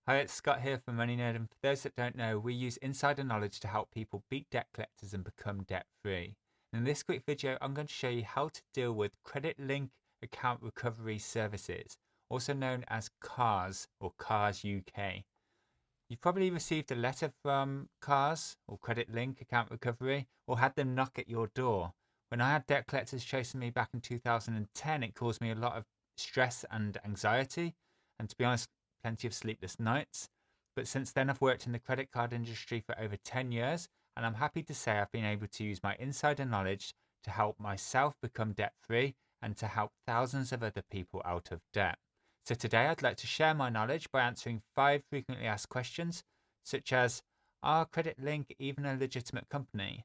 Hi, it's Scott here from Money Nerd, and for those that don't know, we use insider knowledge to help people beat debt collectors and become debt-free. In this quick video, I'm going to show you how to deal with Creditlink Account Recovery Services, also known as C.A.R.S or C.A.R.S UK. You've probably received a letter from C.A.R.S or Creditlink Account Recovery, or had them knock at your door. When I had debt collectors chasing me back in 2010, it caused me a lot of stress and anxiety, and to be honest, plenty of sleepless nights. But since then, I've worked in the credit card industry for over 10 years, and I'm happy to say I've been able to use my insider knowledge to help myself become debt free and to help thousands of other people out of debt. So today I'd like to share my knowledge by answering 5 frequently asked questions, such as: are Creditlink even a legitimate company?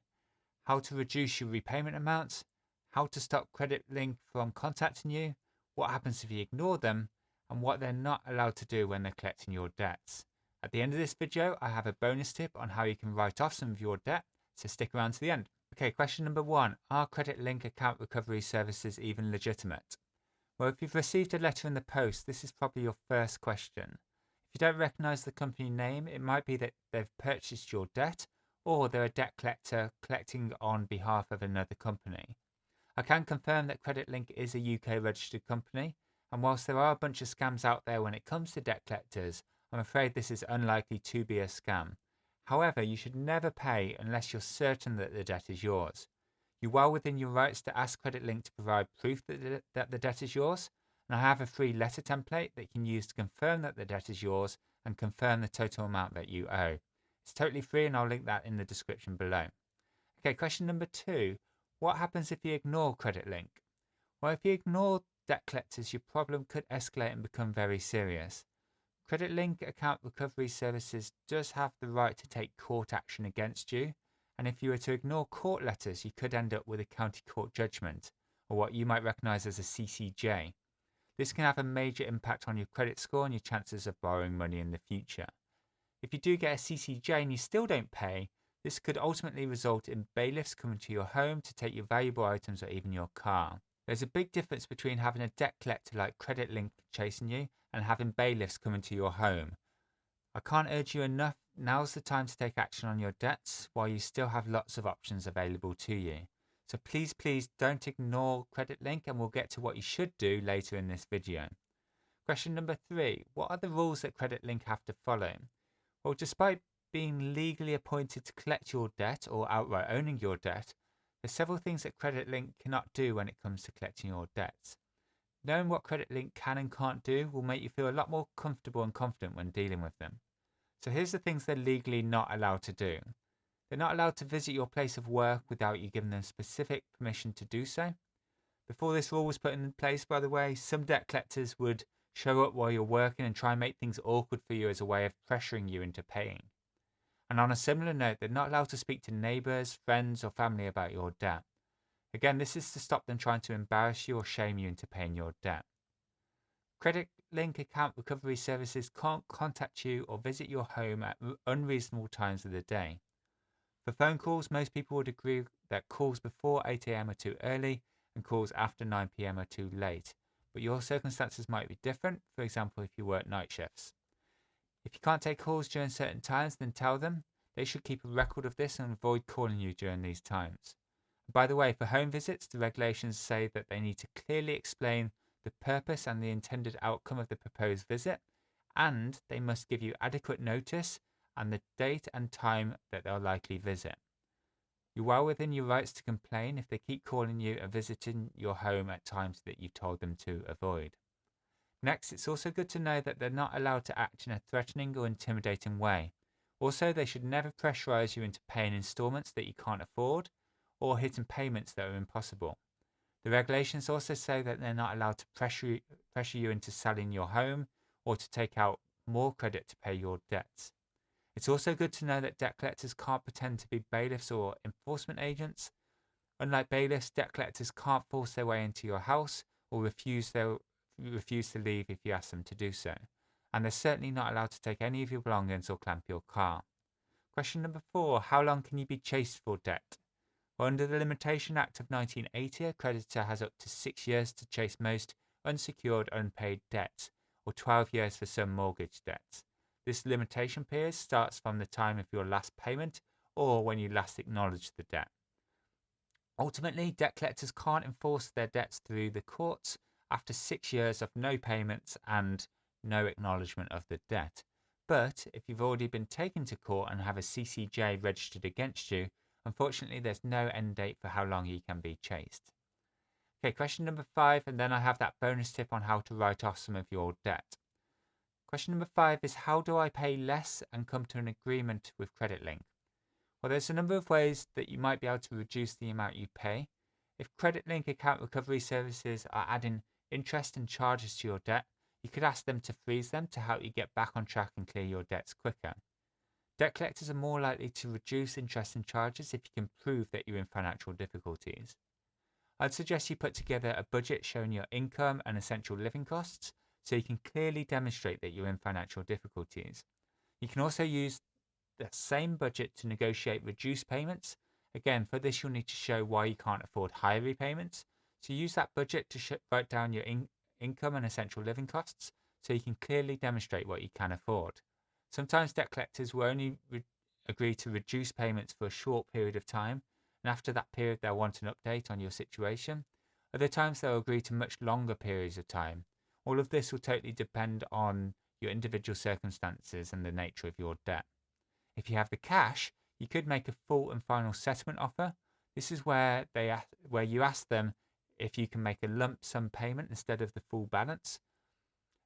How to reduce your repayment amounts? How to stop Creditlink from contacting you? What happens if you ignore them? And what they're not allowed to do when they're collecting your debts. At the end of this video, I have a bonus tip on how you can write off some of your debt, so stick around to the end. Okay, question number 1. Are Creditlink account recovery services even legitimate? Well, if you've received a letter in the post, this is probably your first question. If you don't recognize the company name, it might be that they've purchased your debt, or they're a debt collector collecting on behalf of another company. I can confirm that Creditlink is a UK registered company, and whilst there are a bunch of scams out there when it comes to debt collectors, I'm afraid this is unlikely to be a scam. However, you should never pay unless you're certain that the debt is yours. You're well within your rights to ask Creditlink to provide proof that the debt is yours, and I have a free letter template that you can use to confirm that the debt is yours and confirm the total amount that you owe. It's totally free, and I'll link that in the description below. Okay, question number 2. What happens if you ignore Creditlink? Well, if you ignore debt collectors, your problem could escalate and become very serious. Creditlink Account Recovery Services does have the right to take court action against you, and if you were to ignore court letters, you could end up with a county court judgment, or what you might recognise as a CCJ. This can have a major impact on your credit score and your chances of borrowing money in the future. If you do get a CCJ and you still don't pay, this could ultimately result in bailiffs coming to your home to take your valuable items or even your car. There's a big difference between having a debt collector like Creditlink chasing you and having bailiffs coming to your home. I can't urge you enough, now's the time to take action on your debts while you still have lots of options available to you. So please don't ignore Creditlink, and we'll get to what you should do later in this video. Question number 3. What are the rules that Creditlink have to follow? Well, despite being legally appointed to collect your debt or outright owning your debt, there's several things that Creditlink cannot do when it comes to collecting your debts. Knowing what Creditlink can and can't do will make you feel a lot more comfortable and confident when dealing with them. So here's the things they're legally not allowed to do. They're not allowed to visit your place of work without you giving them specific permission to do so. Before this rule was put in place, by the way, some debt collectors would show up while you're working and try and make things awkward for you as a way of pressuring you into paying. And on a similar note, they're not allowed to speak to neighbours, friends, or family about your debt. Again, this is to stop them trying to embarrass you or shame you into paying your debt. Creditlink Account Recovery Services can't contact you or visit your home at unreasonable times of the day. For phone calls, most people would agree that calls before 8 AM are too early and calls after 9 PM are too late. But your circumstances might be different, for example, if you work night shifts. If you can't take calls during certain times, then tell them. They should keep a record of this and avoid calling you during these times. By the way, for home visits, the regulations say that they need to clearly explain the purpose and the intended outcome of the proposed visit, and they must give you adequate notice and the date and time that they'll likely visit. You're well within your rights to complain if they keep calling you and visiting your home at times that you've told them to avoid. Next, it's also good to know that they're not allowed to act in a threatening or intimidating way. Also, they should never pressurize you into paying installments that you can't afford or hitting payments that are impossible. The regulations also say that they're not allowed to pressure you into selling your home or to take out more credit to pay your debts. It's also good to know that debt collectors can't pretend to be bailiffs or enforcement agents. Unlike bailiffs, debt collectors can't force their way into your house or refuse to leave if you ask them to do so. And they're certainly not allowed to take any of your belongings or clamp your car. Question number 4. How long can you be chased for debt? Well, under the Limitation Act of 1980, a creditor has up to 6 years to chase most unsecured unpaid debts, or 12 years for some mortgage debts. This limitation period starts from the time of your last payment or when you last acknowledged the debt. Ultimately, debt collectors can't enforce their debts through the courts after 6 years of no payments and no acknowledgement of the debt. But if you've already been taken to court and have a CCJ registered against you, unfortunately there's no end date for how long you can be chased. Okay, question number 5, and then I have that bonus tip on how to write off some of your debt. Question number 5 is, how do I pay less and come to an agreement with Creditlink? Well, there's a number of ways that you might be able to reduce the amount you pay. If Creditlink Account Recovery Services are adding interest and charges to your debt, you could ask them to freeze them to help you get back on track and clear your debts quicker. Debt collectors are more likely to reduce interest and charges if you can prove that you're in financial difficulties. I'd suggest you put together a budget showing your income and essential living costs so you can clearly demonstrate that you're in financial difficulties. You can also use the same budget to negotiate reduced payments. Again, for this you'll need to show why you can't afford higher repayments. So use that budget to write down your income and essential living costs so you can clearly demonstrate what you can afford. Sometimes debt collectors will only agree to reduce payments for a short period of time, and after that period they'll want an update on your situation. Other times they'll agree to much longer periods of time. All of this will totally depend on your individual circumstances and the nature of your debt. If you have the cash, you could make a full and final settlement offer. This is where you ask them if you can make a lump sum payment instead of the full balance.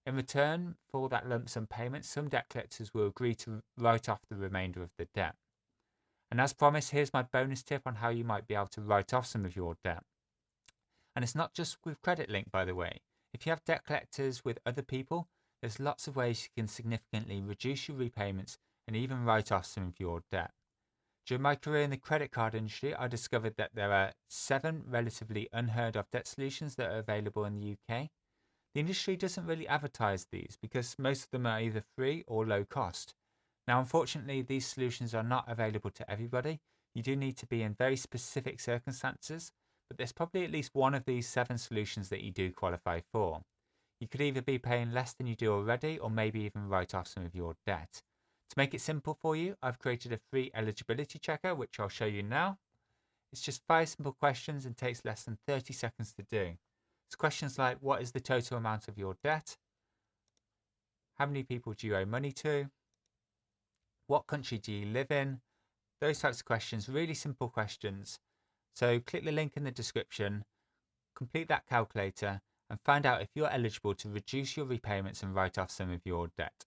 In return for that lump sum payment, some debt collectors will agree to write off the remainder of the debt. And as promised, here's my bonus tip on how you might be able to write off some of your debt. And it's not just with Creditlink, by the way. If you have debt collectors with other people, there's lots of ways you can significantly reduce your repayments and even write off some of your debt. During my career in the credit card industry, I discovered that there are 7 relatively unheard of debt solutions that are available in the UK. The industry doesn't really advertise these because most of them are either free or low cost. Now, unfortunately, these solutions are not available to everybody. You do need to be in very specific circumstances, but there's probably at least one of these 7 solutions that you do qualify for. You could either be paying less than you do already or maybe even write off some of your debt. To make it simple for you, I've created a free eligibility checker, which I'll show you now. It's just 5 simple questions and takes less than 30 seconds to do. It's questions like, what is the total amount of your debt? How many people do you owe money to? What country do you live in? Those types of questions, really simple questions. So click the link in the description, complete that calculator, and find out if you're eligible to reduce your repayments and write off some of your debt.